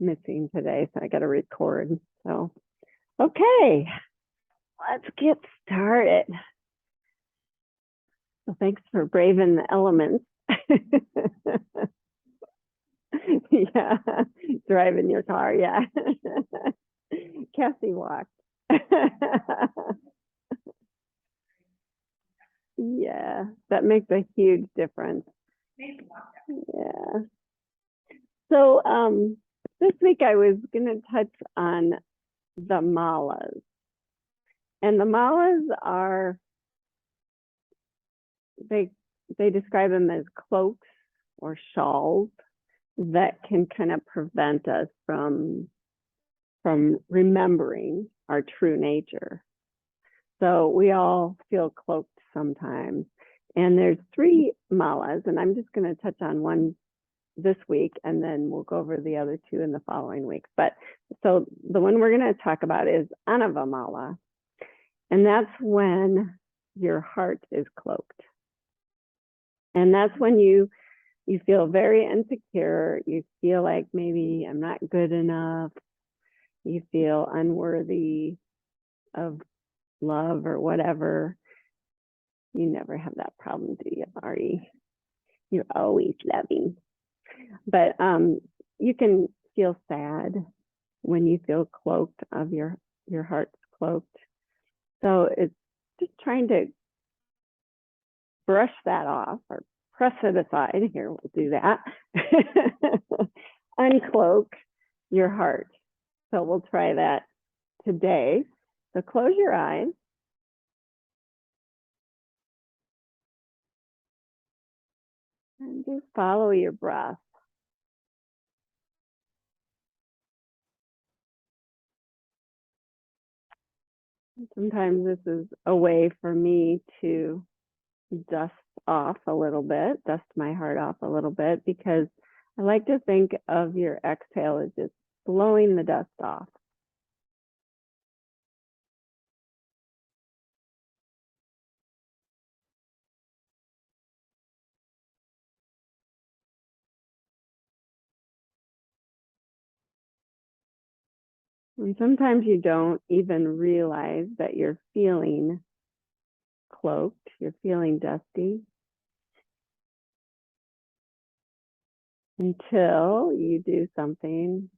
missing today, so I got to record. So, okay, let's get started. So thanks for braving the elements. Yeah, driving your car, yeah. Cassie walked. Yeah, that makes a huge difference. Yeah. So this week I was going to touch on the malas. And the malas are, they describe them as cloaks or shawls that can kind of prevent us from remembering our true nature. So we all feel cloaked sometimes. And there's 3 malas, and I'm just going to touch on one this week, and then we'll go over the other 2 in the following weeks. But so the one we're going to talk about is Anava Mala. And that's when your heart is cloaked. And that's when you feel very insecure. You feel like maybe I'm not good enough. You feel unworthy of love or whatever. You never have that problem, do you, Ari? You're always loving. But you can feel sad when you feel cloaked, of your heart's cloaked. So it's just trying to brush that off or press it aside. Here, we'll do that. Uncloak your heart. So we'll try that today. So close your eyes. And just follow your breath. Sometimes this is a way for me to dust off a little bit, dust my heart off a little bit, because I like to think of your exhale as just blowing the dust off. And sometimes you don't even realize that you're feeling cloaked, you're feeling dusty, until you do something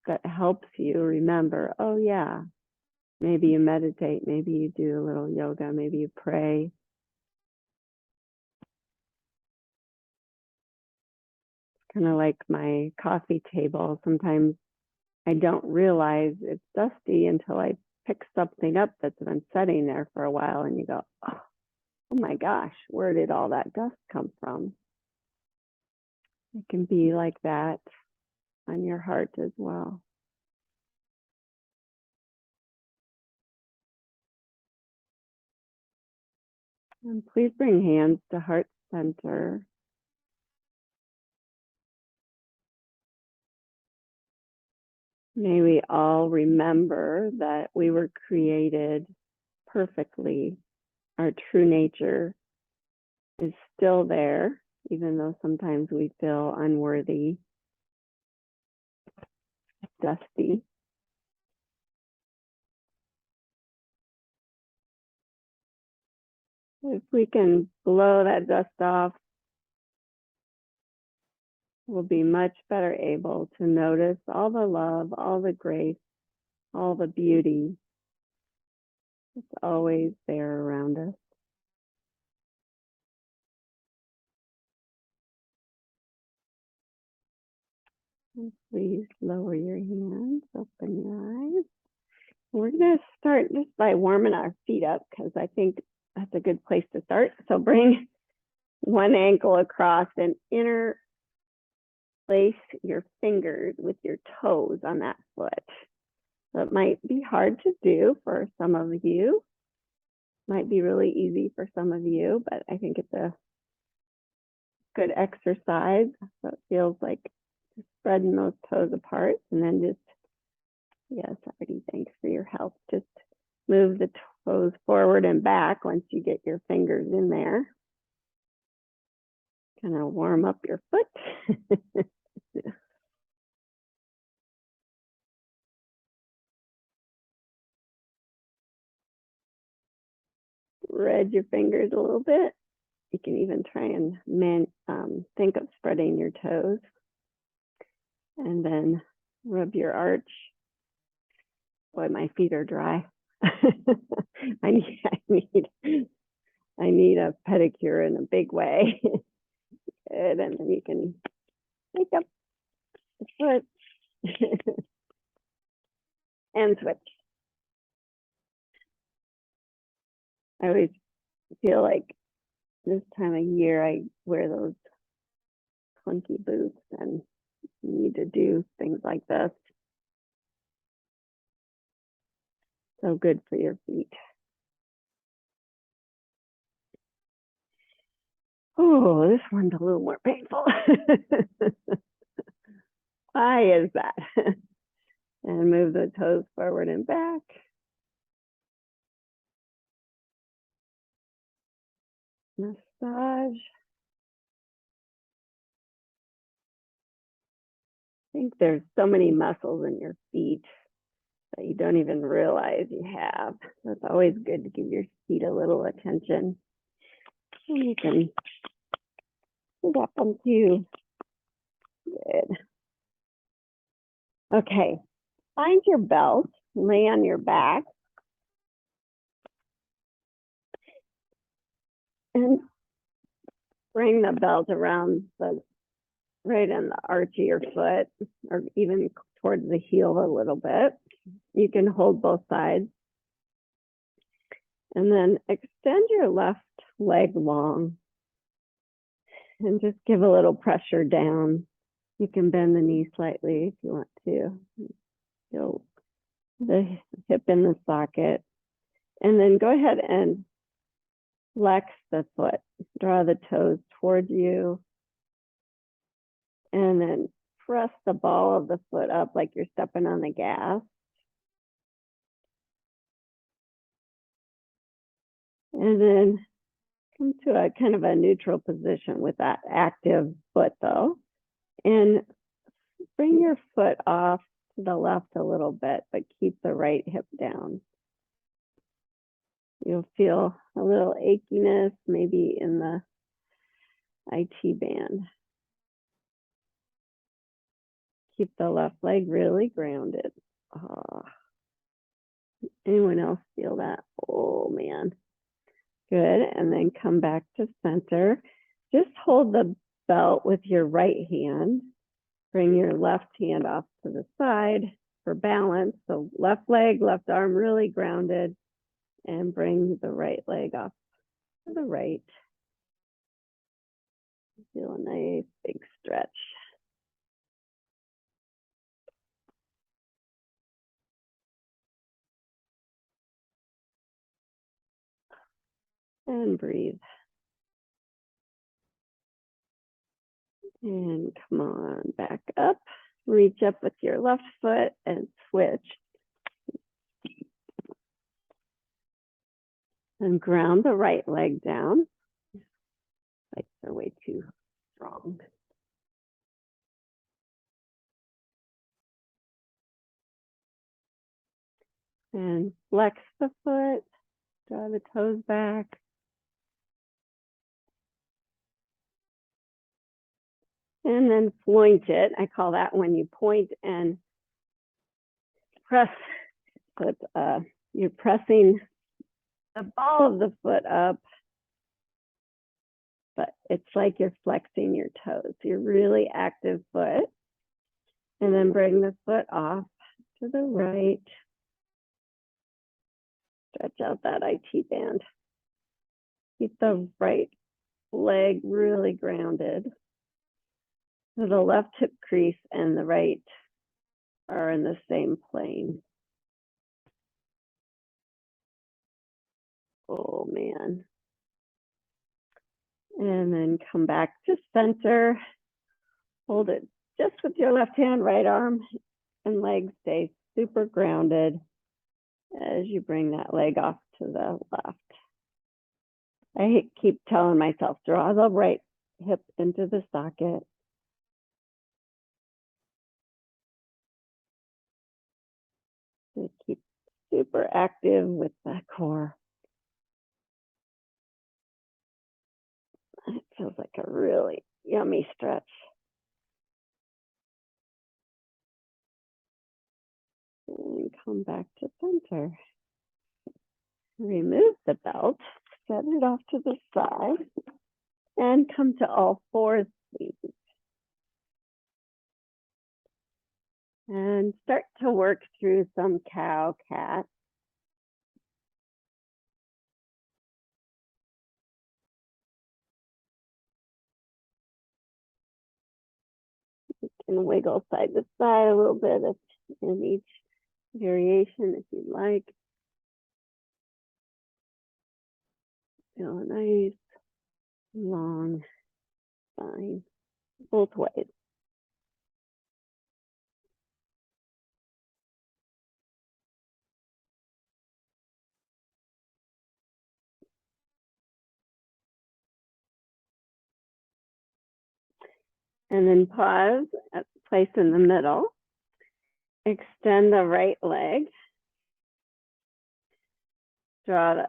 that helps you remember, oh yeah, maybe you meditate, maybe you do a little yoga, maybe you pray. It's kind of like my coffee table. Sometimes I don't realize it's dusty until I pick something up that's been sitting there for a while, and you go, oh my gosh, where did all that dust come from? It can be like that on your heart as well. And please bring hands to heart center. May we all remember that we were created perfectly. Our true nature is still there, even though sometimes we feel unworthy, dusty. If we can blow that dust off, we'll be much better able to notice all the love, all the grace, all the beauty that's always there around us. And please lower your hands, open your eyes. We're going to start just by warming our feet up, because I think that's a good place to start. So bring one ankle across and interlace your fingers with your toes on that foot. So it might be hard to do for some of you. Might be really easy for some of you, but I think it's a good exercise. So it feels like just spreading those toes apart, and then just, yes, already, thanks for your help. Just move the toes forward and back once you get your fingers in there. Kind of warm up your foot. spread your fingers a little bit. You can even try and think of spreading your toes. And then rub your arch. Boy, my feet are dry. I need a pedicure in a big way. Good, and then you can pick up the foot and switch. I always feel like this time of year I wear those clunky boots and need to do things like this. So good for your feet. Oh, this one's a little more painful. Why is that? And move the toes forward and back. Massage. I think there's so many muscles in your feet that you don't even realize you have. So it's always good to give your feet a little attention. And you can sit up them too. Good. Okay, find your belt, lay on your back, and bring the belt around right in the arch of your foot, or even towards the heel a little bit. You can hold both sides. And then extend your left leg long and just give a little pressure down. You can bend the knee slightly if you want to. Feel the hip in the socket. And then go ahead and flex the foot. Draw the toes towards you. And then press the ball of the foot up like you're stepping on the gas. And then come to a kind of a neutral position with that active foot though. And bring your foot off to the left a little bit, but keep the right hip down. You'll feel a little achiness, maybe in the IT band. Keep the left leg really grounded. Oh. Anyone else feel that? Oh man. Good, and then come back to center. Just hold the belt with your right hand. Bring your left hand off to the side for balance. So left leg, left arm really grounded, and bring the right leg off to the right. Feel a nice big stretch. And breathe. And come on, back up. Reach up with your left foot and switch. And ground the right leg down. Like they're way too strong. And flex the foot. Draw the toes back. And then point it. I call that when you point and press. But you're pressing the ball of the foot up, but it's like you're flexing your toes. You're really active foot. And then bring the foot off to the right. Stretch out that IT band. Keep the right leg really grounded. So the left hip crease and the right are in the same plane. Oh man. And then come back to center. Hold it just with your left hand, right arm and leg stay super grounded as you bring that leg off to the left. I keep telling myself, draw the right hip into the socket. To keep super active with that core. It feels like a really yummy stretch. And come back to center. Remove the belt, set it off to the side, and come to all fours, please. And start to work through some cow-cat. You can wiggle side to side a little bit in each variation if you'd like. Feel a nice, long spine, both ways. And then pause at the place in the middle. Extend the right leg. Draw it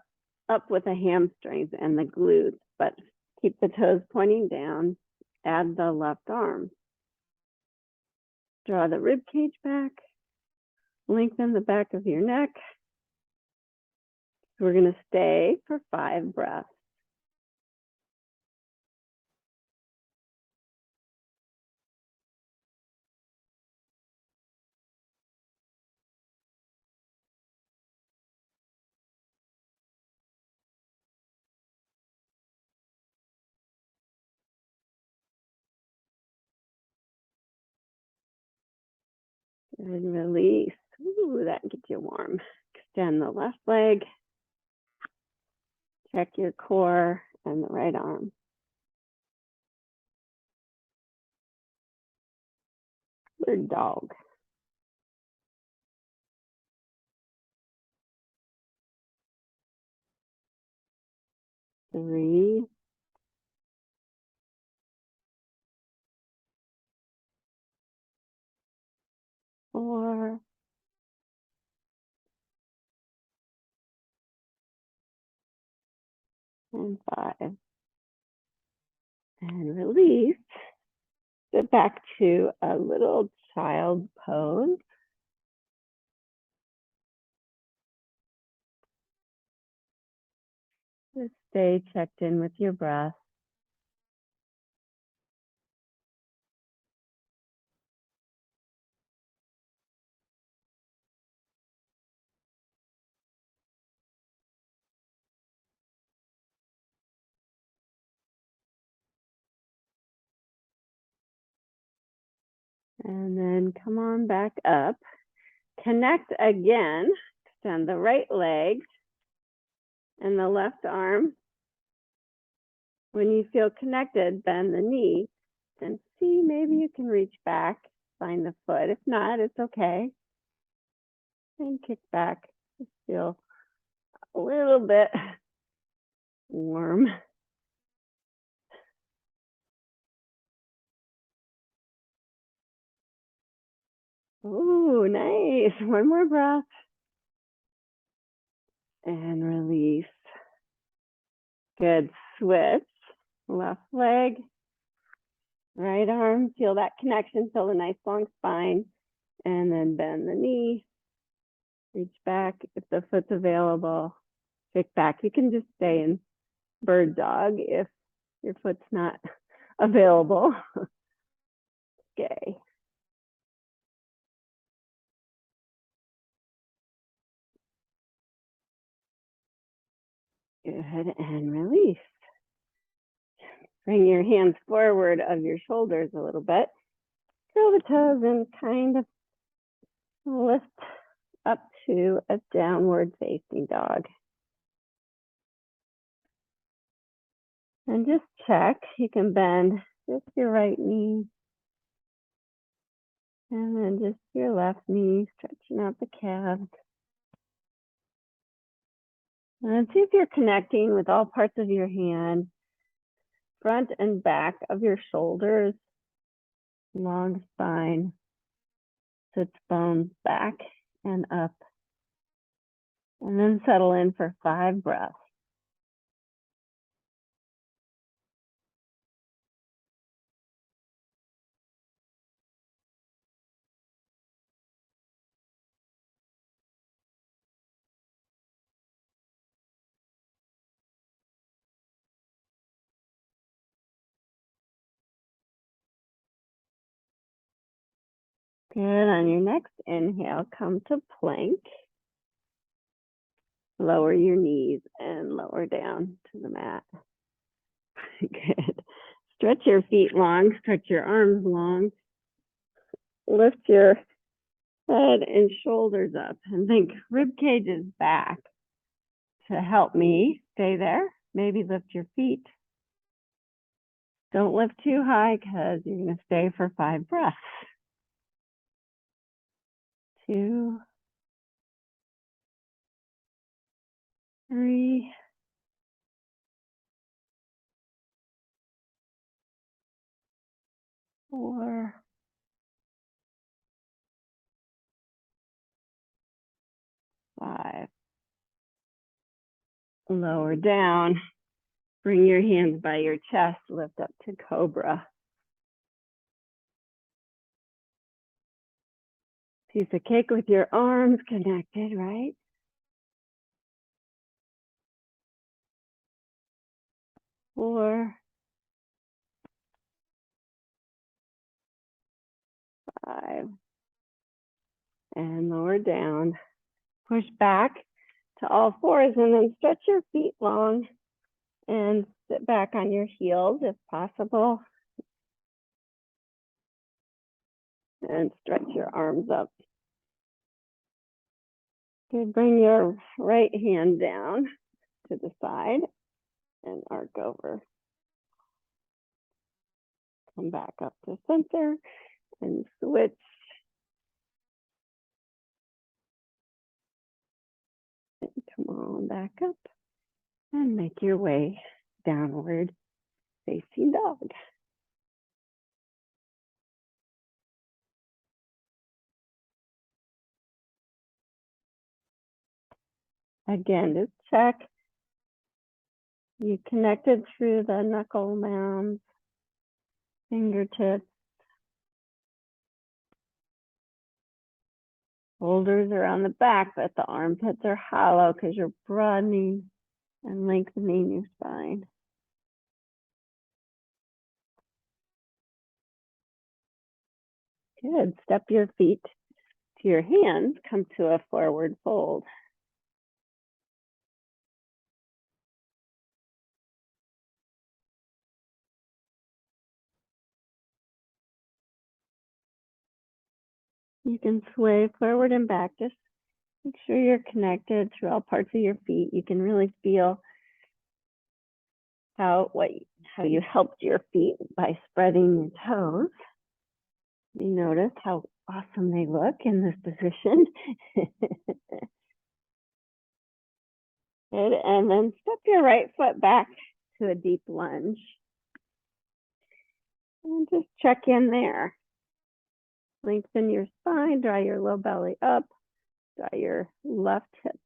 up with the hamstrings and the glutes, but keep the toes pointing down. Add the left arm. Draw the rib cage back. Lengthen the back of your neck. We're going to stay for 5 breaths. And release. Ooh, that gets you warm. Extend the left leg. Check your core and the right arm. Bird dog. 3, 4, and 5. And release. Get back to a little child pose. Just stay checked in with your breath. And then come on back up. Connect again. Extend the right leg and the left arm. When you feel connected, bend the knee and see, maybe you can reach back, find the foot. If not, it's okay. And kick back. Just feel a little bit warm. Ooh, nice. One more breath. And release. Good. Switch. Left leg. Right arm. Feel that connection. Feel the nice long spine. And then bend the knee. Reach back if the foot's available. Kick back. You can just stay in bird dog if your foot's not available. Okay. Good, and release. Bring your hands forward of your shoulders a little bit. Curl the toes and kind of lift up to a downward facing dog. And just check, you can bend just your right knee. And then just your left knee, stretching out the calves. And see if you're connecting with all parts of your hand, front and back of your shoulders, long spine, sits bones back and up. And then settle in for 5 breaths. Good. On your next inhale, come to plank. Lower your knees and lower down to the mat. Good. Stretch your feet long, stretch your arms long. Lift your head and shoulders up and think rib cage is back. To help me stay there, maybe lift your feet. Don't lift too high because you're going to stay for 5 breaths. 2, 3, 4, 5. Lower down. Bring your hands by your chest, lift up to cobra. Piece of cake with your arms connected, right? 4, 5, and lower down. Push back to all fours and then stretch your feet long and sit back on your heels if possible. And stretch your arms up. Good. Bring your right hand down to the side and arc over. Come back up to center and switch. And come on back up and make your way downward facing dog. Again, just check. You connected through the knuckle mounds, fingertips. Shoulders are on the back, but the armpits are hollow because you're broadening and lengthening your spine. Good. Step your feet to your hands. Come to a forward fold. You can sway forward and back. Just make sure you're connected through all parts of your feet. You can really feel how you helped your feet by spreading your toes. You notice how awesome they look in this position. Good. And then step your right foot back to a deep lunge. And just check in there. Lengthen your spine, draw your low belly up, draw your left hip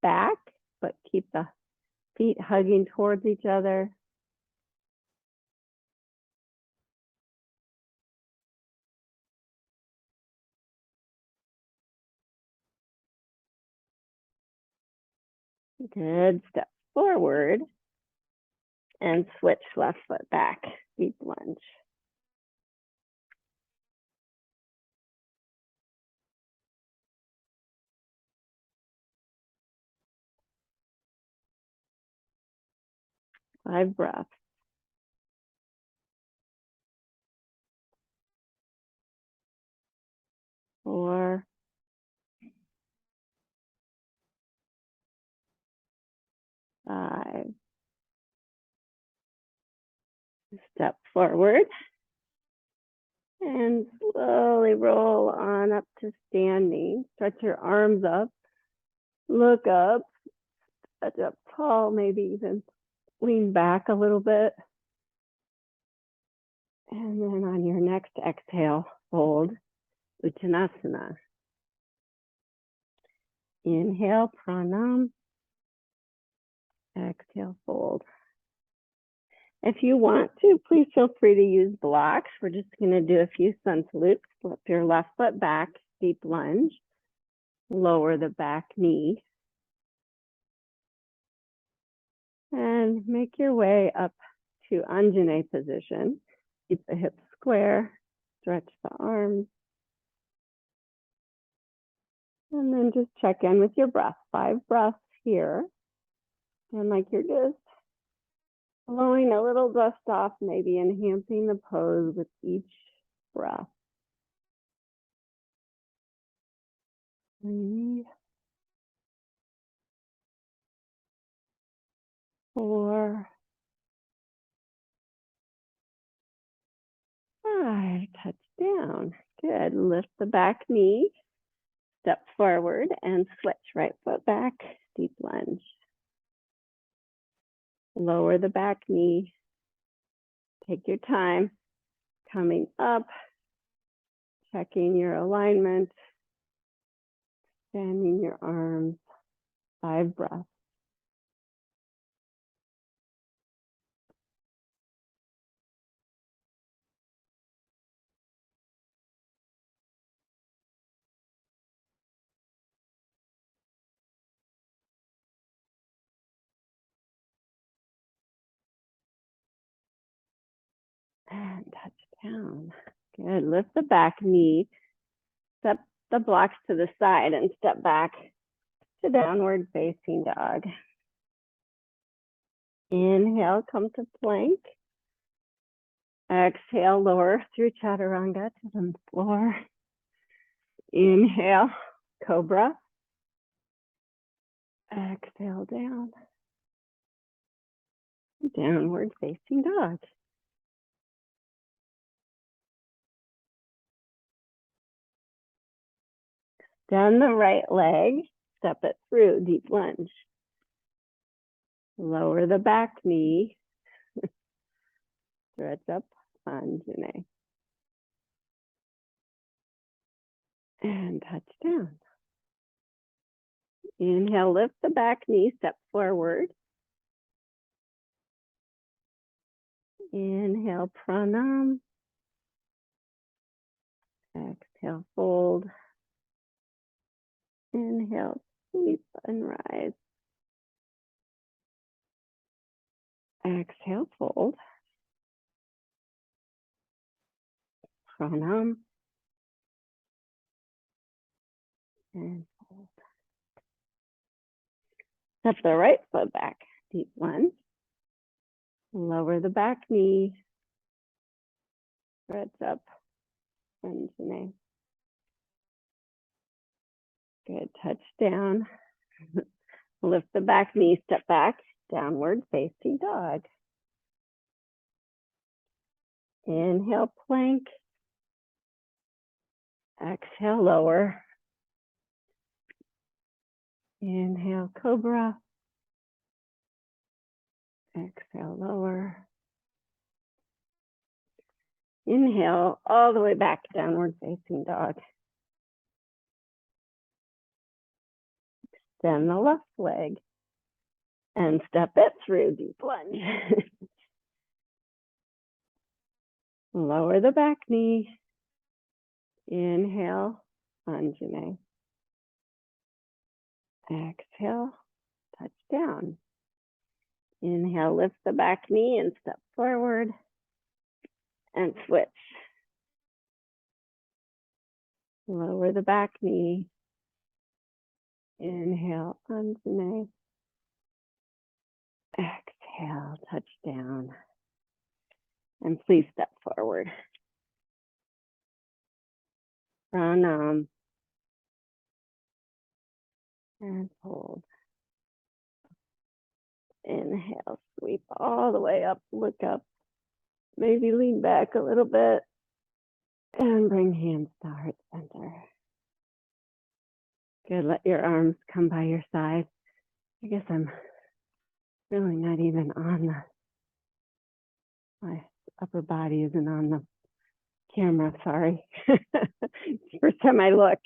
back, but keep the feet hugging towards each other. Good. Step forward and switch left foot back, deep lunge. Five breaths. 4, 5. Step forward and slowly roll on up to standing. Stretch your arms up, look up, stretch up tall, maybe even lean back a little bit. And then on your next exhale, fold Uttanasana. Inhale, pranam. Exhale, fold. If you want to, please feel free to use blocks. We're just going to do a few sun salutes. Flip your left foot back, deep lunge. Lower the back knee. And make your way up to Anjane position. Keep the hips square. Stretch the arms. And then just check in with your breath. 5 breaths here. And like you're just blowing a little dust off, maybe enhancing the pose with each breath. 3, 4, 5. Touch down. Good. Lift the back knee. Step forward and switch. Right foot back. Deep lunge. Lower the back knee. Take your time. Coming up. Checking your alignment. Extending your arms. 5 breaths. And touch down. Good. Lift the back knee. Step the blocks to the side and step back to downward facing dog. Inhale, come to plank. Exhale, lower through chaturanga to the floor. Inhale, cobra. Exhale down. Downward facing dog. Down the right leg, step it through, deep lunge. Lower the back knee. Stretch up, Anjane. And touch down. Inhale, lift the back knee, step forward. Inhale, pranam. Exhale, fold. Inhale, sweep and rise. Exhale, fold. Pranam. And fold. Step the right foot back. Deep lunge. Lower the back knee. Stretch up. Anjane. Good. Touch down. Lift the back knee. Step back. Downward facing dog. Inhale, plank. Exhale, lower. Inhale, cobra. Exhale, lower. Inhale, all the way back, downward facing dog. Extend the left leg and step it through, deep lunge. Lower the back knee. Inhale, Anjane. Exhale, touch down. Inhale, lift the back knee and step forward and switch. Lower the back knee. Inhale, Anjane. Exhale, touch down. And please step forward. Pranam. And hold. Inhale, sweep all the way up, look up. Maybe lean back a little bit. And bring hands to heart center. Good, let your arms come by your side. I guess I'm really not even on my upper body isn't on the camera, sorry. First time I look.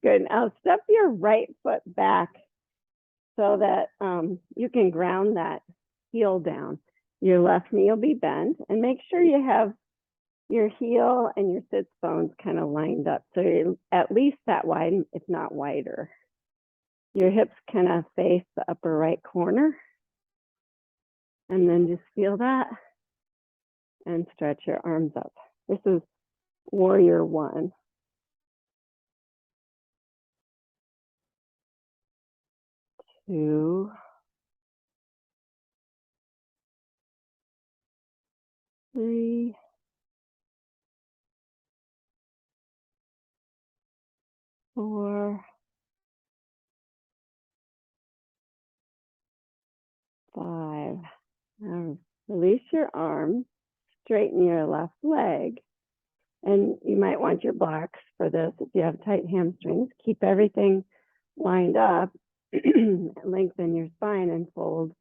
Good, now step your right foot back so that you can ground that heel down. Your left knee will be bent, and make sure you have your heel and your sits bones kind of lined up. So you're at least that wide, if not wider. Your hips kind of face the upper right corner. And then just feel that and stretch your arms up. This is warrior one. 2, 3, 4, 5. Now release your arms, straighten your left leg, and you might want your blocks for this if you have tight hamstrings. Keep everything lined up, lengthen your spine and fold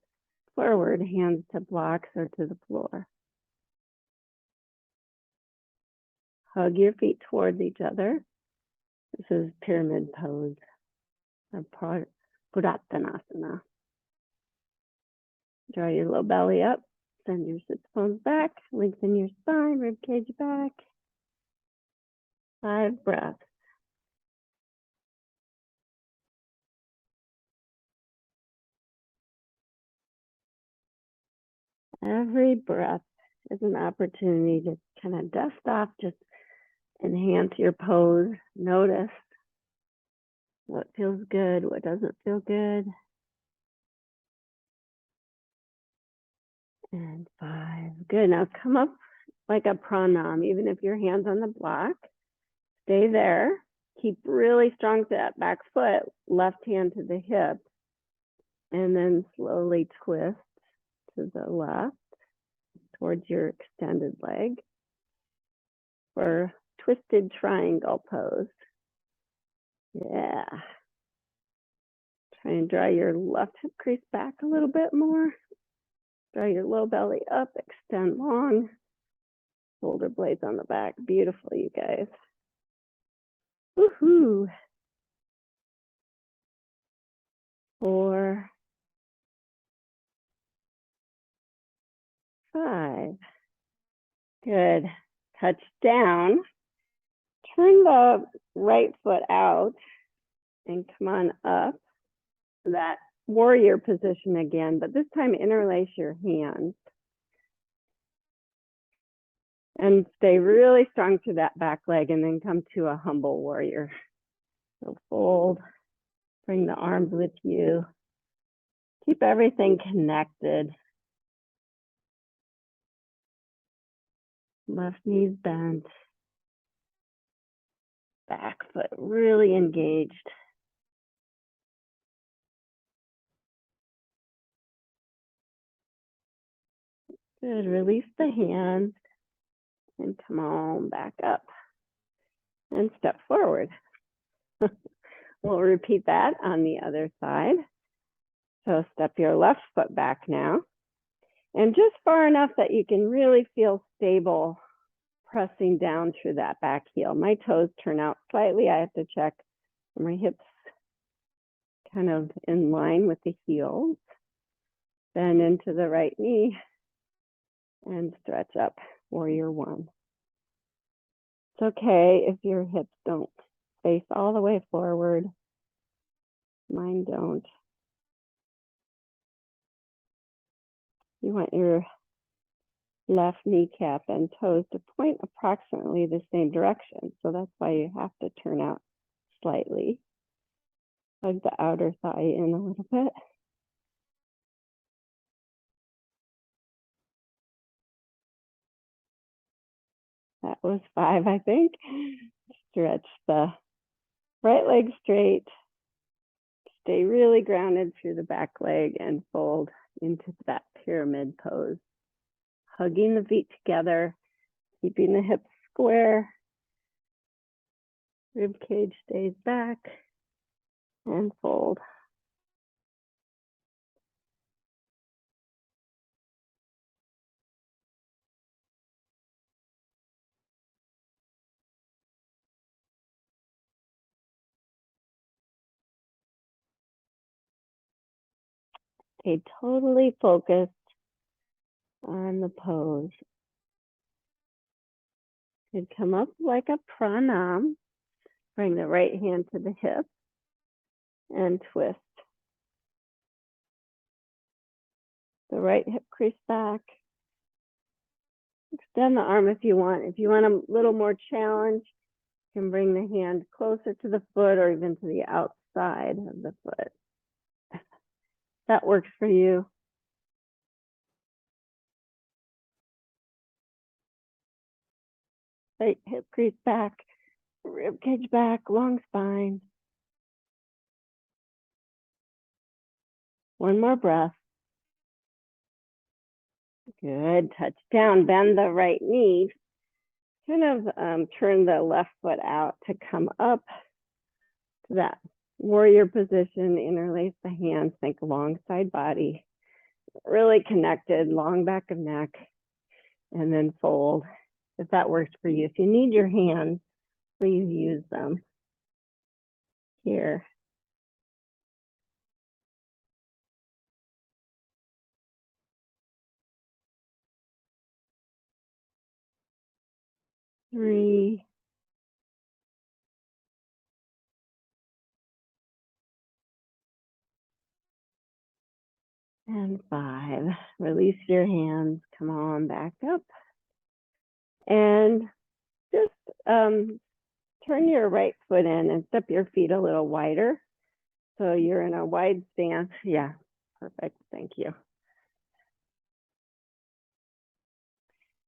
forward, hands to blocks or to the floor. Hug your feet towards each other. This is pyramid pose, or Pudottanasana. Draw your low belly up, send your sits bones back, lengthen your spine, rib cage back. 5 breaths. Every breath is an opportunity to kind of dust off, just enhance your pose. Notice what feels good, what doesn't feel good. And 5. Good. Now come up like a pranam, even if your hand's on the block. Stay there. Keep really strong to that back foot, left hand to the hip, and then slowly twist to the left towards your extended leg for twisted triangle pose. Yeah. Try and draw your left hip crease back a little bit more. Draw your low belly up, extend long. Shoulder blades on the back. Beautiful, you guys. Woohoo. 4, 5. Good. Touch down. Turn the right foot out and come on up to that warrior position again, but this time interlace your hands. And stay really strong to that back leg and then come to a humble warrior. So fold, bring the arms with you. Keep everything connected. Left knee's bent. Back foot really engaged. Good, release the hands and come on back up and step forward. We'll repeat that on the other side. So step your left foot back now, and just far enough that you can really feel stable pressing down through that back heel. My toes turn out slightly. I have to check my hips kind of in line with the heels. Bend into the right knee and stretch up, warrior 1. It's okay if your hips don't face all the way forward. Mine don't. You want your left kneecap and toes to point approximately the same direction. So that's why you have to turn out slightly. Hug the outer thigh in a little bit. That was 5, I think. Stretch the right leg straight. Stay really grounded through the back leg and fold into that pyramid pose. Hugging the feet together, keeping the hips square. Rib cage stays back and fold. Stay totally focused on the pose. You'd come up like a pranam. Bring the right hand to the hip and twist. The right hip crease back. Extend the arm if you want. If you want a little more challenge, you can bring the hand closer to the foot or even to the outside of the foot. that works for you. Right hip crease back, rib cage back, long spine. One more breath. Good. Touch down. Bend the right knee. Kind of turn the left foot out to come up to that warrior position. Interlace the hands. Think long side body. Really connected. Long back of neck. And then fold. If that works for you. If you need your hands, please use them. Here. Three. And 5. Release your hands. Come on back up. And just turn your right foot in and step your feet a little wider. So you're in a wide stance. Yeah, perfect. Thank you.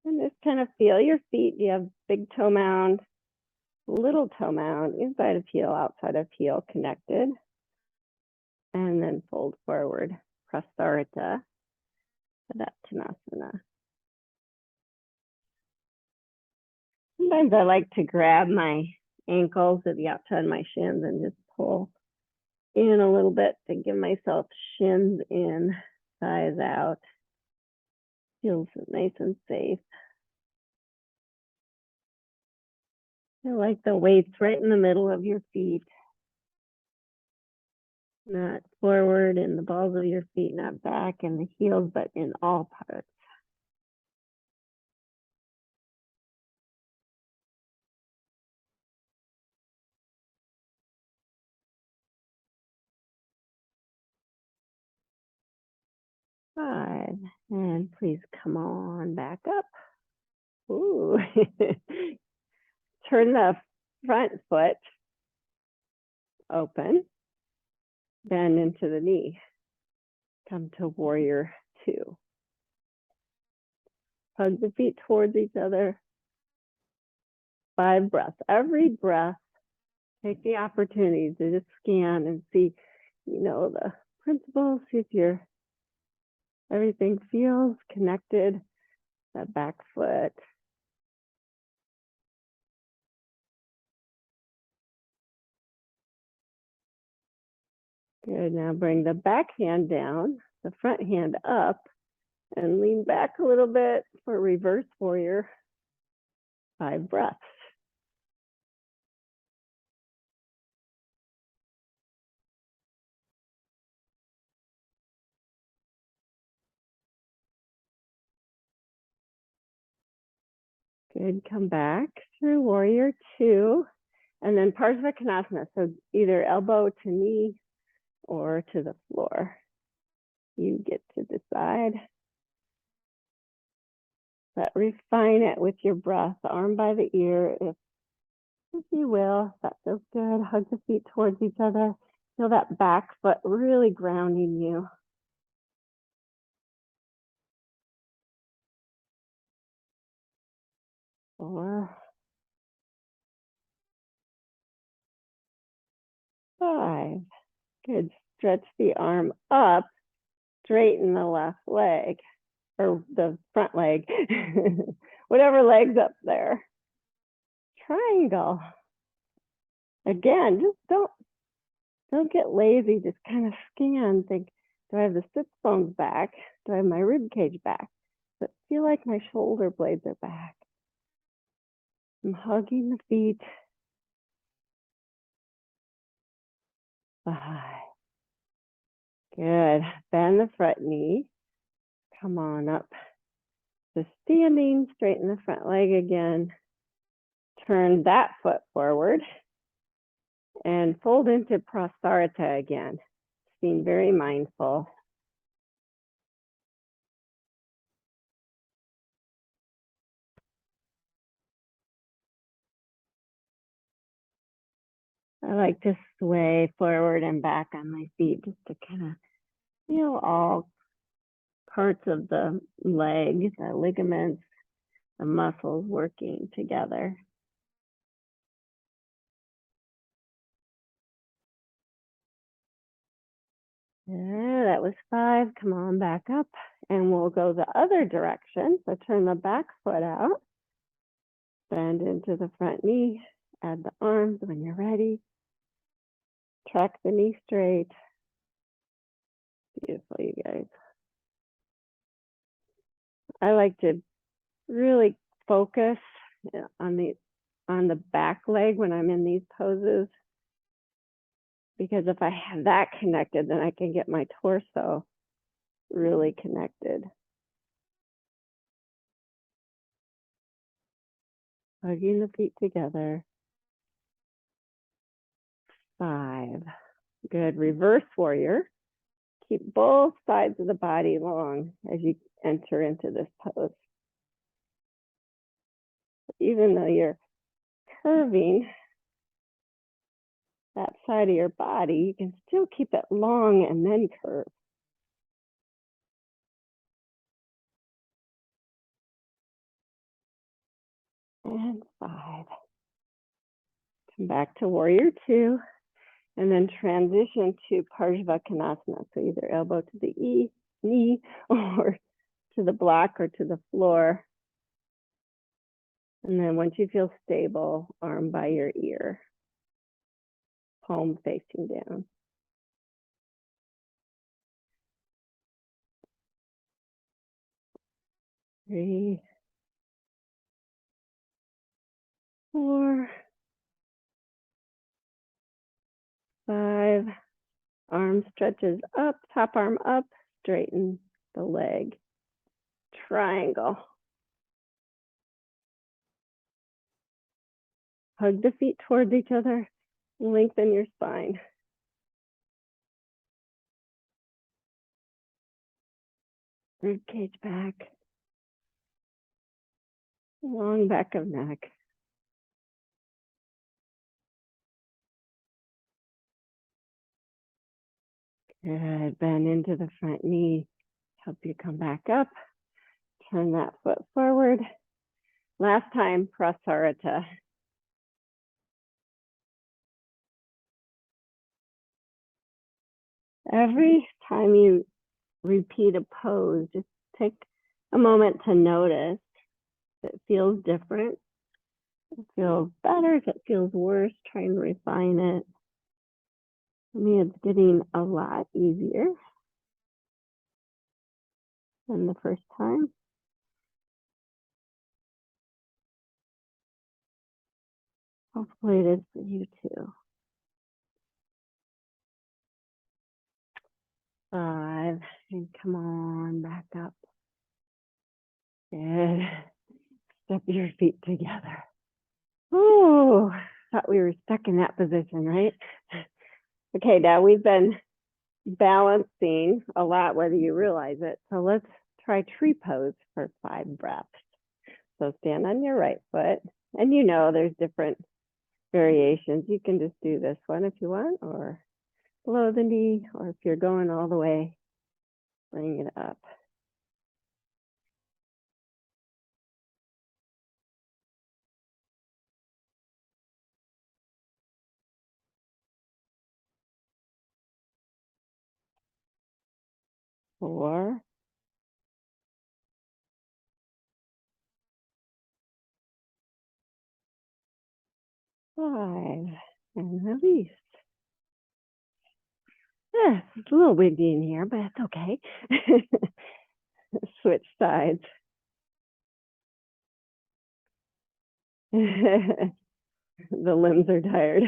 And just kind of feel your feet. You have big toe mound, little toe mound, inside of heel, outside of heel, connected. And then fold forward. Prasarita. Tadasana. Sometimes I like to grab my ankles at the outside of my shins and just pull in a little bit to give myself shins in, thighs out. Feels nice and safe. Feel like the weight's right in the middle of your feet. Not forward in the balls of your feet, not back in the heels, but in all parts. Five. And please come on back up. Ooh. Turn the front foot open. Bend into the knee. Come to warrior 2. Hug the feet towards each other. 5 breaths. Every breath, take the opportunity to just scan and see, the principles, see if everything feels connected, that back foot. Good, now bring the back hand down, the front hand up, and lean back a little bit for reverse warrior. 5 breaths. Good, come back through warrior 2, and then Parsvakonasana, so either elbow to knee or to the floor. You get to decide. But refine it with your breath, arm by the ear, if you will. That feels good. Hug the feet towards each other. Feel that back foot really grounding you. 4, 5. Good. Stretch the arm up, straighten the left leg, or the front leg, whatever leg's up there. Triangle. Again, just don't get lazy. Just kind of scan. Think, do I have the sits bones back? Do I have my rib cage back? But feel like my shoulder blades are back. I'm hugging the feet. 5. Good. Bend the front knee. Come on up. So standing, straighten the front leg again. Turn that foot forward and fold into Prasarita again. Being very mindful. I like to sway forward and back on my feet just to kind of Feel all parts of the leg, the ligaments, the muscles working together. Yeah, that was 5. Come on back up. And we'll go the other direction. So turn the back foot out. Bend into the front knee. Add the arms when you're ready. Track the knee straight. Beautiful, you guys. I like to really focus on the back leg when I'm in these poses, because if I have that connected, then I can get my torso really connected. Hugging the feet together. 5. Good. Reverse warrior. Keep both sides of the body long as you enter into this pose. Even though you're curving that side of your body, you can still keep it long and then curve. And 5. Come back to warrior 2, and then transition to Parsvakonasana. So either elbow to the knee or to the block or to the floor. And then once you feel stable, arm by your ear, palm facing down. 3, 4, 5. Arm stretches up, top arm up, straighten the leg. Triangle. Hug the feet towards each other. Lengthen your spine. Rib cage back. Long back of neck. Good. Bend into the front knee. Help you come back up. Turn that foot forward. Last time, Prasarita. Every time you repeat a pose, just take a moment to notice if it feels different, if it feels better, if it feels worse. Try and refine it. For me, it's getting a lot easier than the first time. Hopefully it is for you too. 5, and come on back up. Good. Step your feet together. Oh, thought we were stuck in that position, right? Okay, now we've been balancing a lot, whether you realize it. So let's try tree pose for 5 breaths. So stand on your right foot, and you know there's different variations. You can just do this one if you want, or below the knee, or if you're going all the way, bring it up. Four, 5, and release. Yeah, it's a little windy in here, but it's okay. Switch sides. The limbs are tired.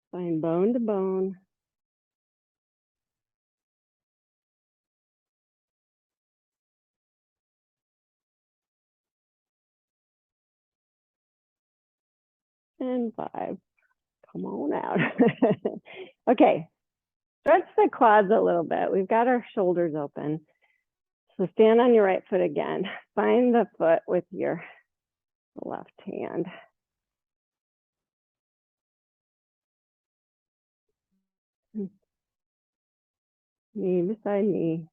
Spine bone to bone. And 5. Come on out. Okay, stretch the quads a little bit. We've got our shoulders open. So stand on your right foot again. Find the foot with your left hand. Knee beside knee.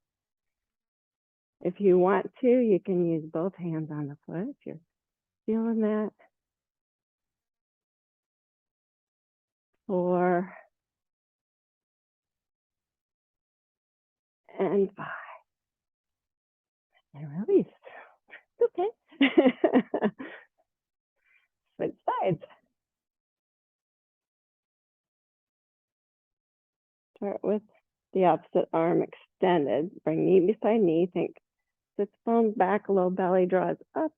If you want to, you can use both hands on the foot if you're feeling that. 4 and 5. And release. Okay. Switch sides. Start with the opposite arm extended. Bring knee beside knee. Think sits bones back, low belly draws up.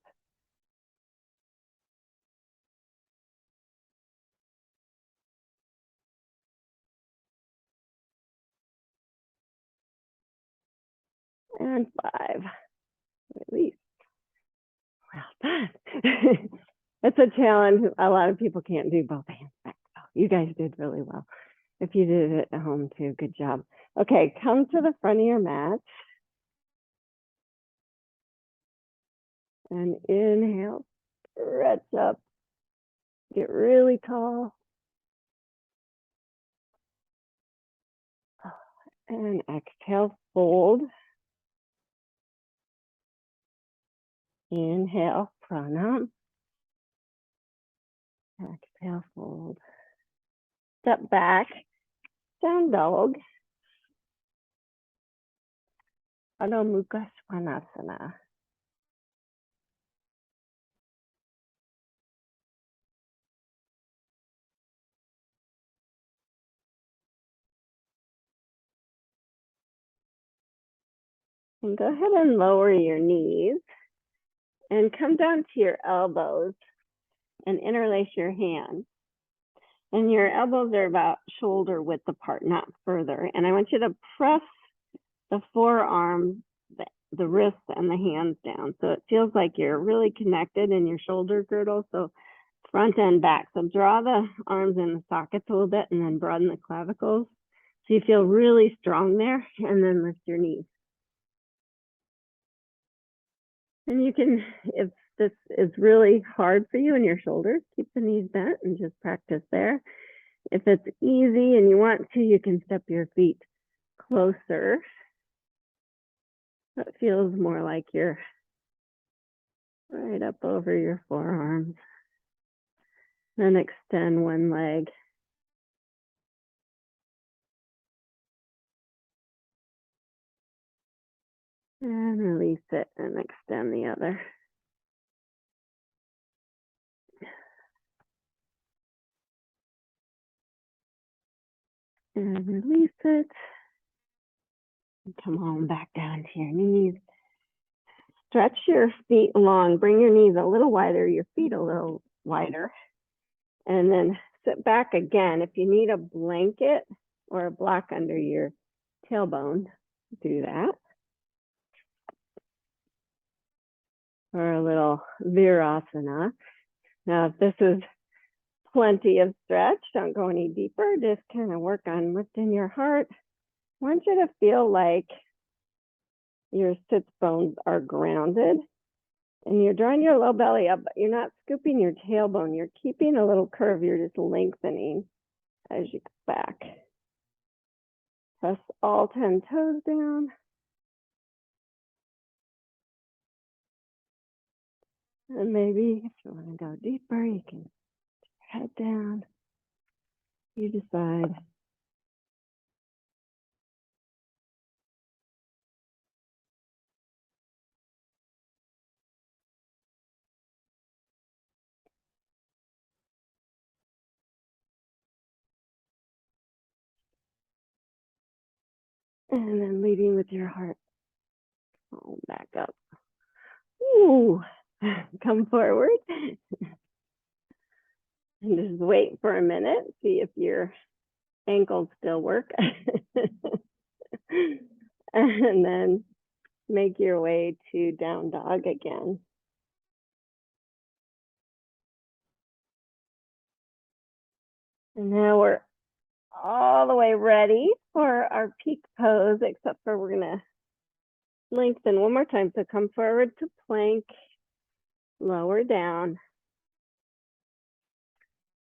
And 5. Release. Well done. It's a challenge. A lot of people can't do both hands back. Oh, you guys did really well. If you did it at home too, good job. Okay, come to the front of your mat. And inhale, stretch up, get really tall. And exhale, fold. Inhale, pranam. Exhale, fold. Step back, down dog. Adho Mukha Svanasana. And go ahead and lower your knees and come down to your elbows and interlace your hands. And your elbows are about shoulder width apart, not further. And I want you to press the forearms, the wrists, and the hands down. So it feels like you're really connected in your shoulder girdle. So front and back. So draw the arms in the sockets a little bit and then broaden the clavicles. So you feel really strong there, and then lift your knees. And you can, if this is really hard for you in your shoulders, keep the knees bent and just practice there. If it's easy and you want to, you can step your feet closer. That feels more like you're right up over your forearms. Then extend one leg. And release it and extend the other. And release it. And come on back down to your knees. Stretch your feet long. Bring your knees a little wider, your feet a little wider. And then sit back again. If you need a blanket or a block under your tailbone, do that. Or a little virasana. Now, if this is plenty of stretch, don't go any deeper. Just kind of work on lifting your heart. I want you to feel like your sits bones are grounded and you're drawing your low belly up, but you're not scooping your tailbone. You're keeping a little curve. You're just lengthening as you go back. Press all 10 toes down. And maybe if you want to go deeper, you can head down. You decide. And then leading with your heart. Oh, back up. Ooh, come forward. And just wait for a minute. See if your ankles still work. And then make your way to down dog again. And now we're all the way ready for our peak pose, except for we're gonna lengthen one more time. So come forward to plank, lower down,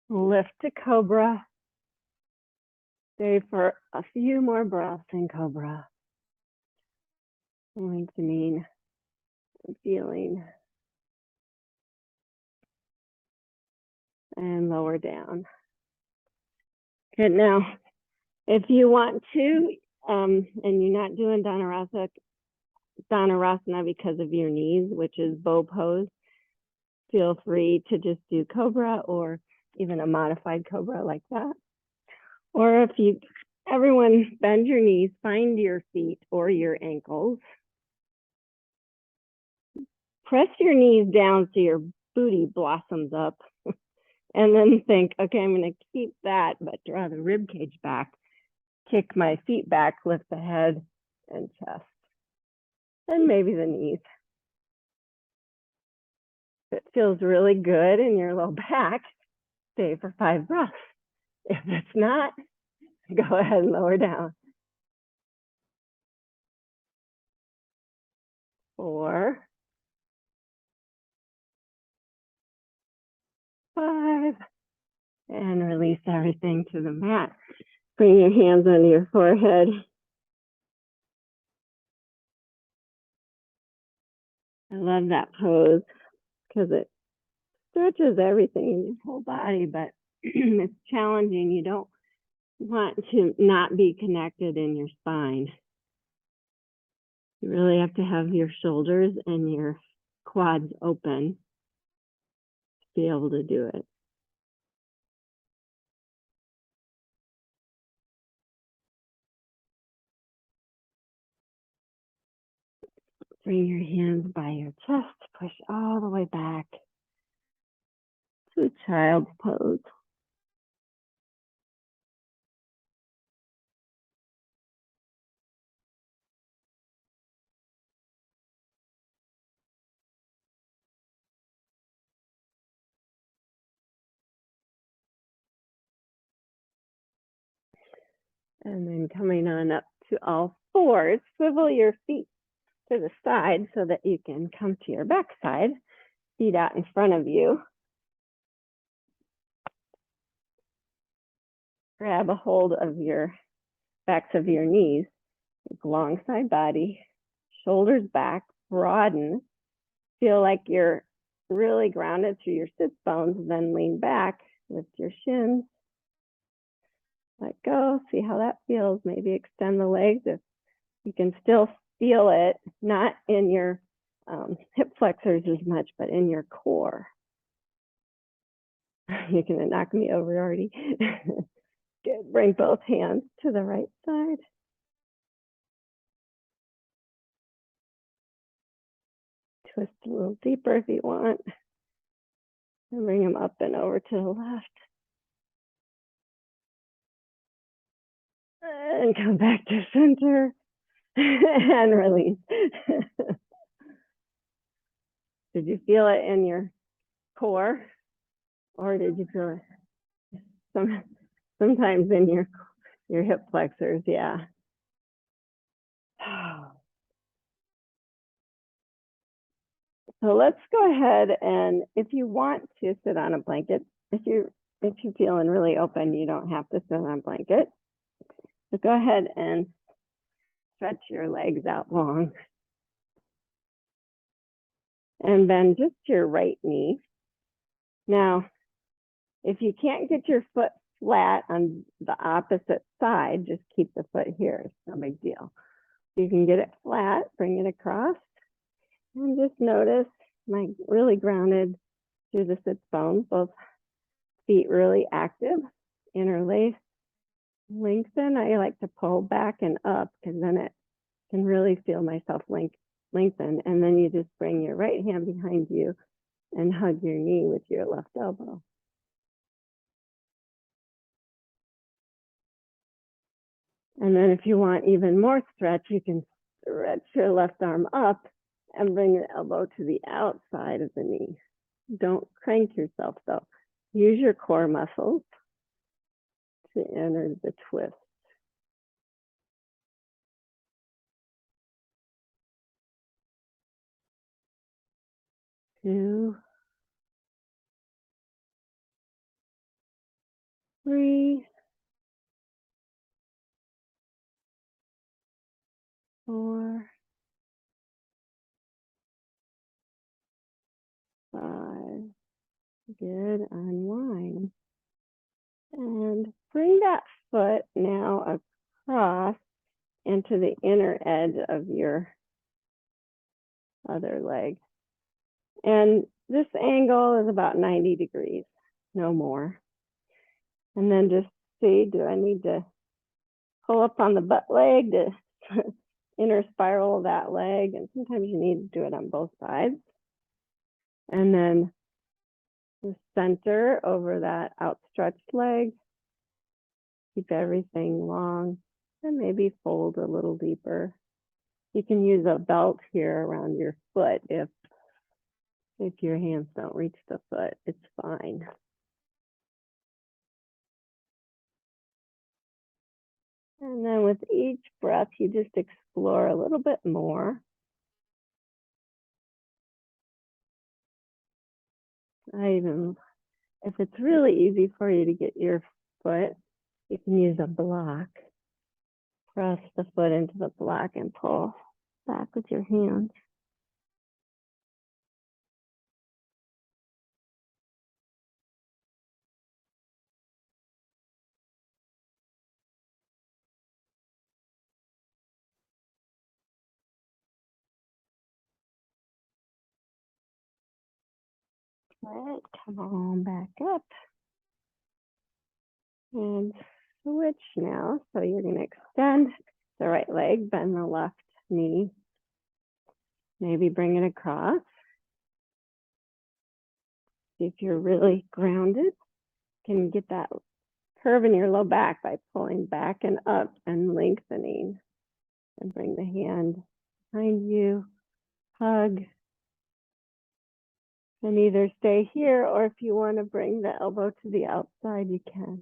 lift to cobra. Stay for a few more breaths in cobra. Lengthening, feeling, and lower down. Good. Now, if you want to, and you're not doing Dhanurasana because of your knees, which is bow pose, feel free to just do cobra or even a modified cobra like that. Or if you, everyone bend your knees, find your feet or your ankles. Press your knees down so your booty blossoms up. And then think, okay, I'm going to keep that, but draw the rib cage back, kick my feet back, lift the head and chest, and maybe the knees. If it feels really good in your low back, stay for 5 breaths. If it's not, go ahead and lower down. 4, 5, and release everything to the mat. Bring your hands under your forehead. I love that pose because it stretches everything in your whole body, but it's challenging. You don't want to not be connected in your spine. You really have to have your shoulders and your quads open to be able to do it. Bring your hands by your chest, push all the way back to child's pose. And then coming on up to all fours, swivel your feet to the side so that you can come to your backside, feet out in front of you. Grab a hold of your backs of your knees, long side body, shoulders back, broaden. Feel like you're really grounded through your sits bones, then lean back, lift your shins, let go, see how that feels. Maybe extend the legs if you can still feel it, not in your hip flexors as much, but in your core. You're gonna knock me over already. Good. Bring both hands to the right side. Twist a little deeper if you want. And bring them up and over to the left. And come back to center. And release. Did you feel it in your core? Or did you feel it sometimes in your hip flexors? Yeah. So let's go ahead, and if you want to sit on a blanket, if you're feeling really open, you don't have to sit on a blanket. So go ahead and stretch your legs out long. And bend just your right knee. Now, if you can't get your foot flat on the opposite side, just keep the foot here. It's no big deal. You can get it flat, bring it across, and just notice my really grounded through the sits bones, both feet really active, interlace, lengthen. I like to pull back and up because then it can really feel myself lengthen. And then you just bring your right hand behind you and hug your knee with your left elbow. And then if you want even more stretch, you can stretch your left arm up and bring your elbow to the outside of the knee. Don't crank yourself though. Use your core muscles to enter the twist. 2, 3, 4, 5. Good. Unwind. And bring that foot now across into the inner edge of your other leg. And this angle is about 90 degrees, no more. And then just see, do I need to pull up on the butt leg to inner spiral that leg? And sometimes you need to do it on both sides. And then the center over that outstretched leg. Keep everything long and maybe fold a little deeper. You can use a belt here around your foot if your hands don't reach the foot. It's fine. And then with each breath, you just explore a little bit more. If it's really easy for you to get your foot, you can use a block. Press the foot into the block and pull back with your hands. All right, come on back up. And switch now. So you're going to extend the right leg, bend the left knee. Maybe bring it across. See if you're really grounded. You can get that curve in your low back by pulling back and up and lengthening. And bring the hand behind you, hug. And either stay here, or if you want to bring the elbow to the outside, you can.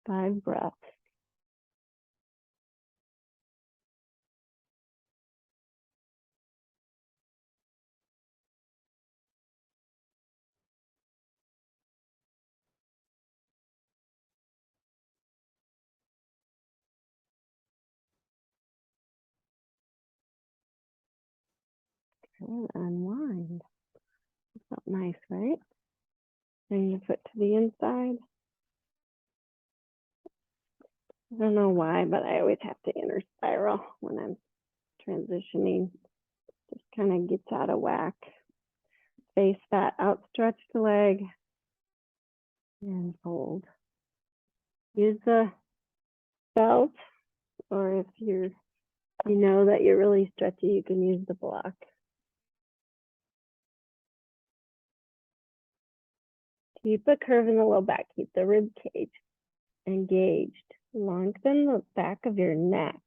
5 breaths. And unwind. Felt nice, right? Bring your foot to the inside. I don't know why, but I always have to inner spiral when I'm transitioning. Just kind of gets out of whack. Face that outstretched leg and fold. Use the belt, or if you know that you're really stretchy, you can use the block. Keep a curve in the low back. Keep the rib cage engaged. Lengthen the back of your neck.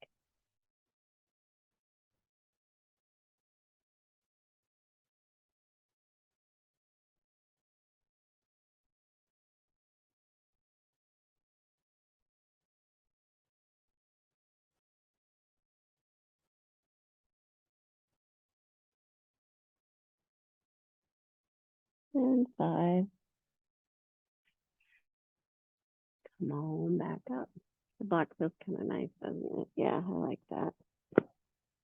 And 5. Come on, back up. The block feels kind of nice, doesn't it? Yeah, I like that.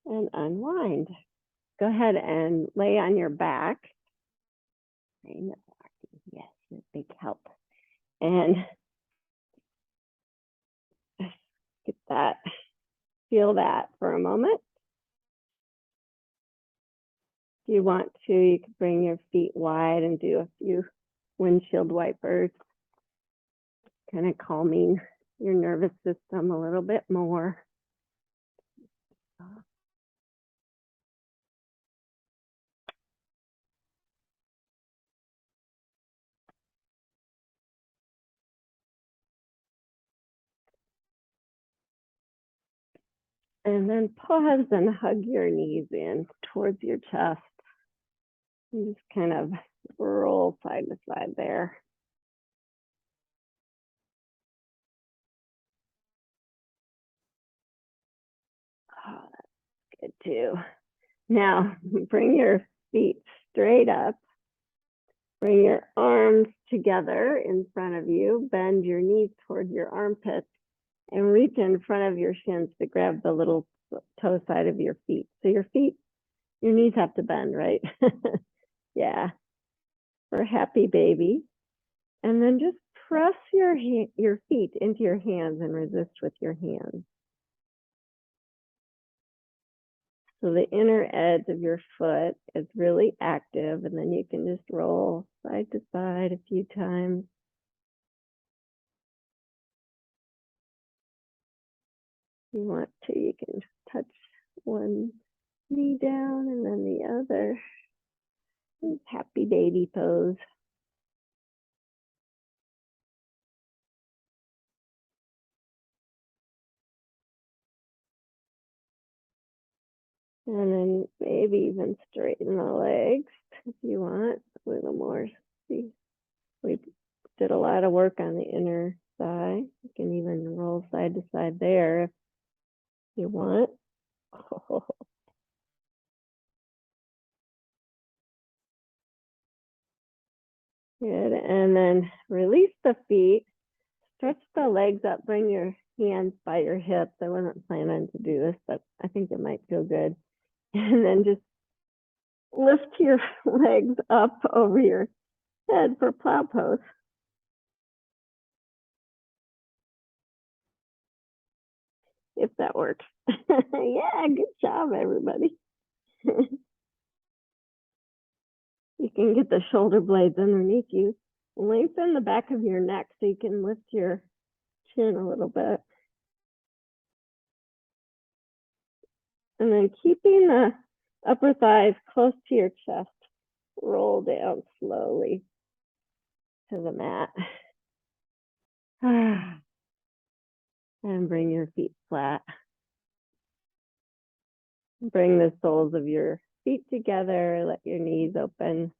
And unwind. Go ahead and lay on your back. Yes, you're a big help. And get that, feel that for a moment. If you want to, you could bring your feet wide and do a few windshield wipers, kind of calming your nervous system a little bit more. And then pause and hug your knees in towards your chest. And just kind of roll side to side there. Oh, that's good too. Now, bring your feet straight up. Bring your arms together in front of you. Bend your knees toward your armpits and reach in front of your shins to grab the little toe side of your feet. So your knees have to bend, right? Yeah, for happy baby. And then just press your feet into your hands and resist with your hands. So the inner edge of your foot is really active, and then you can just roll side to side a few times. If you want to, you can touch one knee down and then the other. Happy baby pose. And then maybe even straighten the legs if you want a little more. See, we did a lot of work on the inner thigh. You can even roll side to side there if you want. Oh, good. And then release the feet. Stretch the legs up. Bring your hands by your hips. I wasn't planning to do this, but I think it might feel good. And then just lift your legs up over your head for plow pose. If that works. Yeah, good job, everybody. You can get the shoulder blades underneath you. Lengthen the back of your neck so you can lift your chin a little bit. And then keeping the upper thighs close to your chest, roll down slowly to the mat. And bring your feet flat. Bring the soles of your feet together, let your knees open.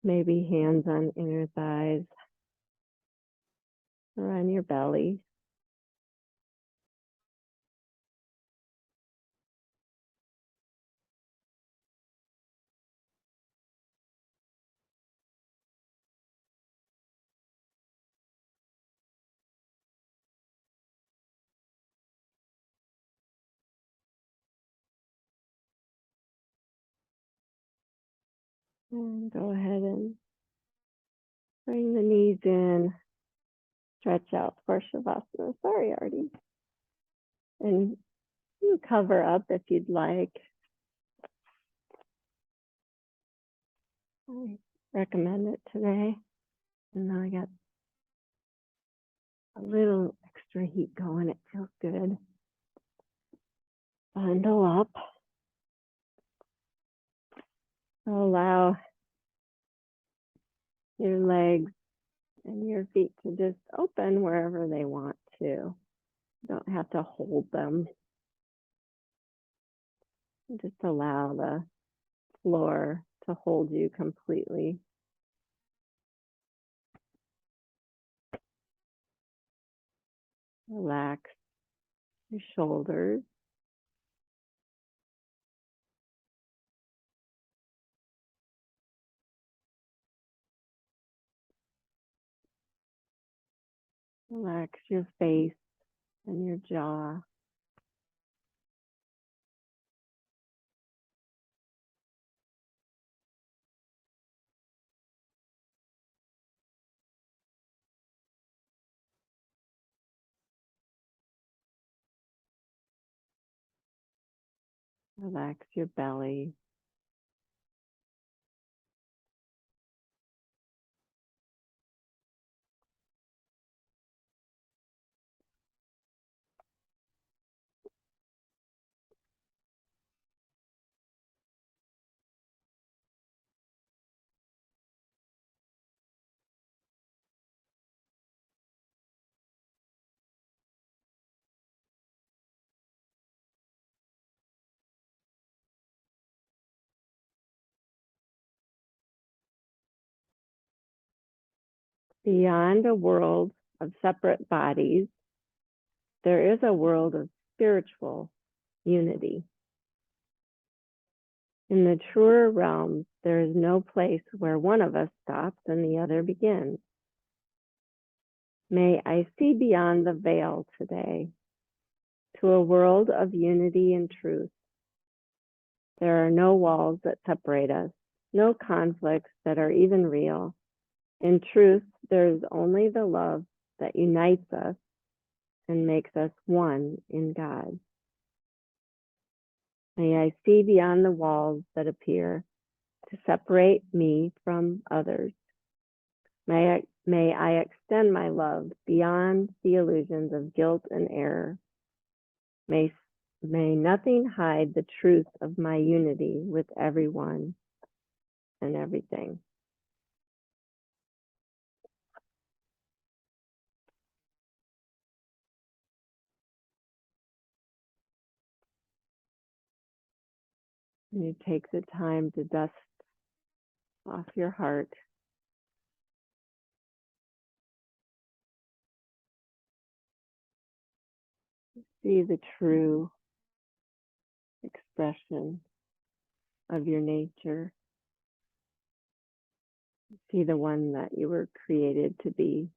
Maybe hands on inner thighs or on your belly. And go ahead and bring the knees in. Stretch out for Shavasana. Sorry, Artie. And you cover up if you'd like. I recommend it today. And now I got a little extra heat going. It feels good. Bundle up. Allow your legs and your feet to just open wherever they want to. You don't have to hold them. Just allow the floor to hold you completely. Relax your shoulders. Relax your face and your jaw. Relax your belly. Beyond a world of separate bodies, there is a world of spiritual unity. In the truer realms, there is no place where one of us stops and the other begins. May I see beyond the veil today to a world of unity and truth. There are no walls that separate us, no conflicts that are even real. In truth, there is only the love that unites us and makes us one in God. May I see beyond the walls that appear to separate me from others. May I extend my love beyond the illusions of guilt and error. May nothing hide the truth of my unity with everyone and everything. And you take the time to dust off your heart. See the true expression of your nature. See the one that you were created to be.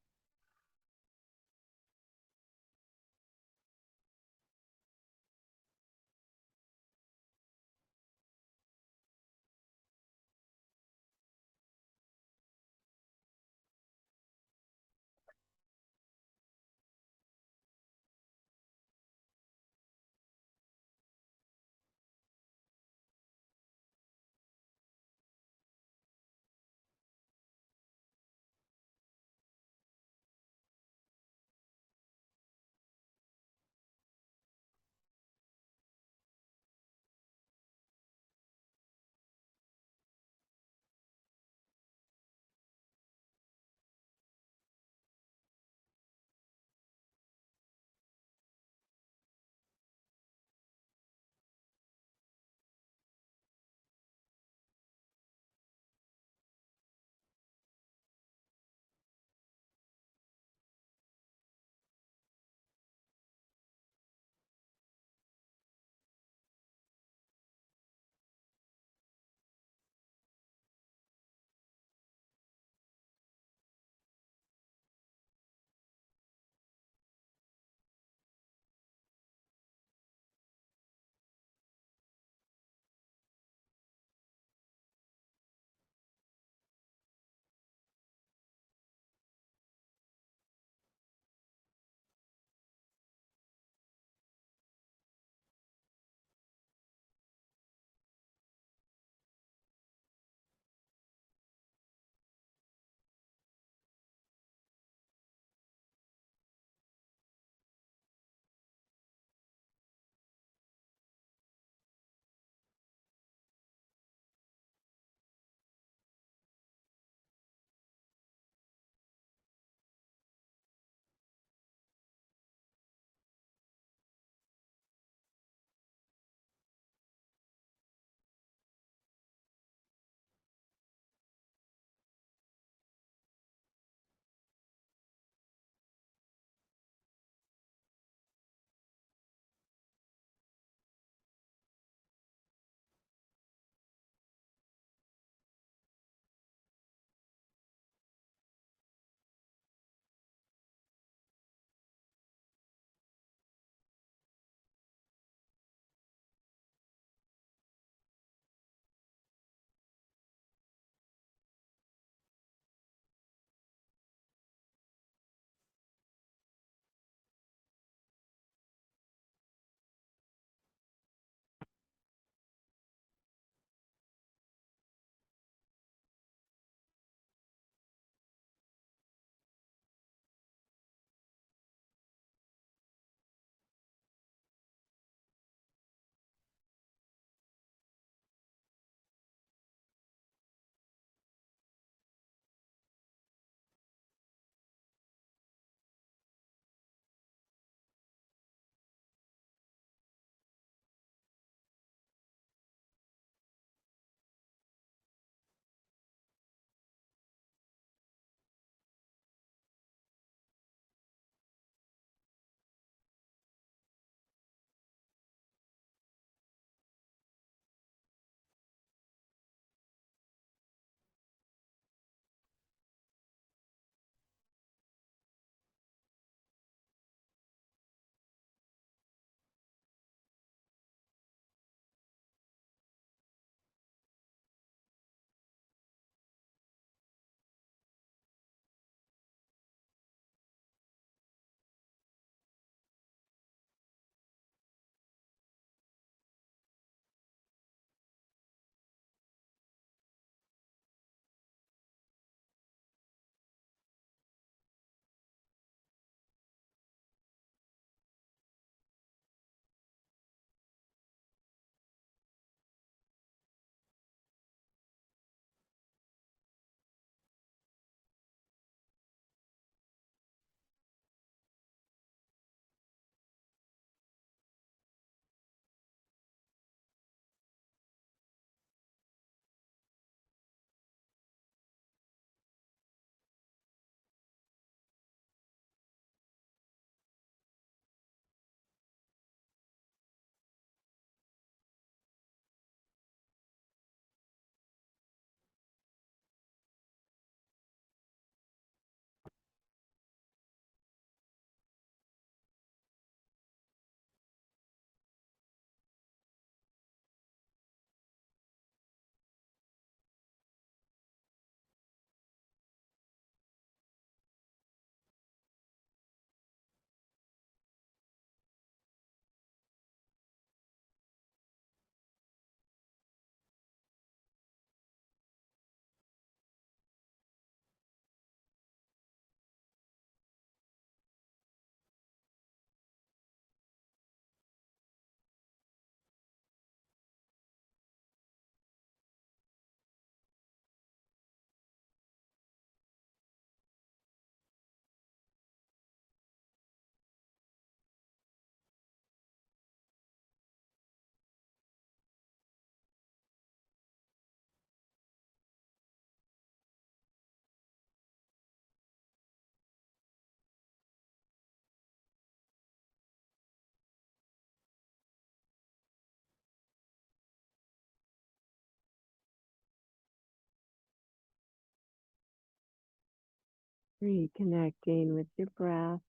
Reconnecting with your breath.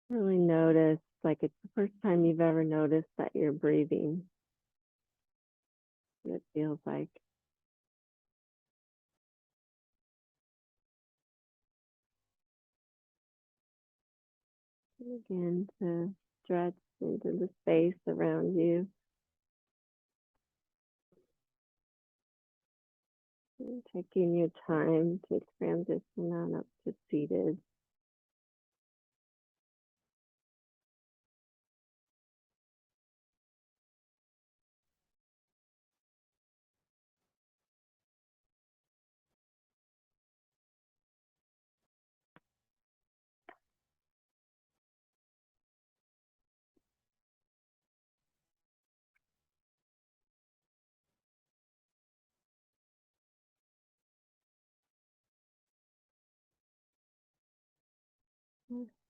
Really notice, like it's the first time you've ever noticed that you're breathing. What it feels like. Begin to stretch into the space around you. And taking your time to transition on up to seated.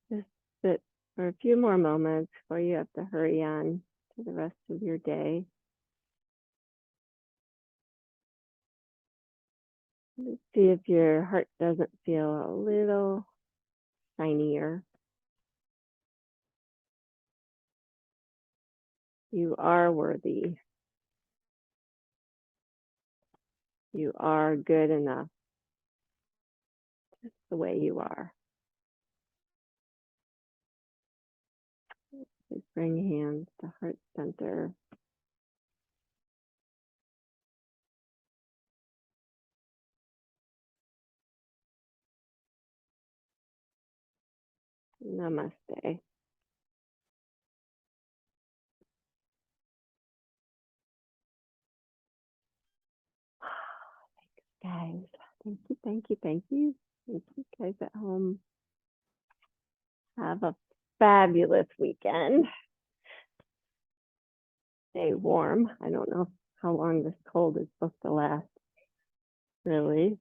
Just sit for a few more moments before you have to hurry on to the rest of your day. Let's see if your heart doesn't feel a little shinier. You are worthy. You are good enough, just the way you are. Just bring hands to heart center. Namaste. Guys, thank you, thank you, thank you. Thank you guys at home. Have a fabulous weekend. Stay warm. I don't know how long this cold is supposed to last, really.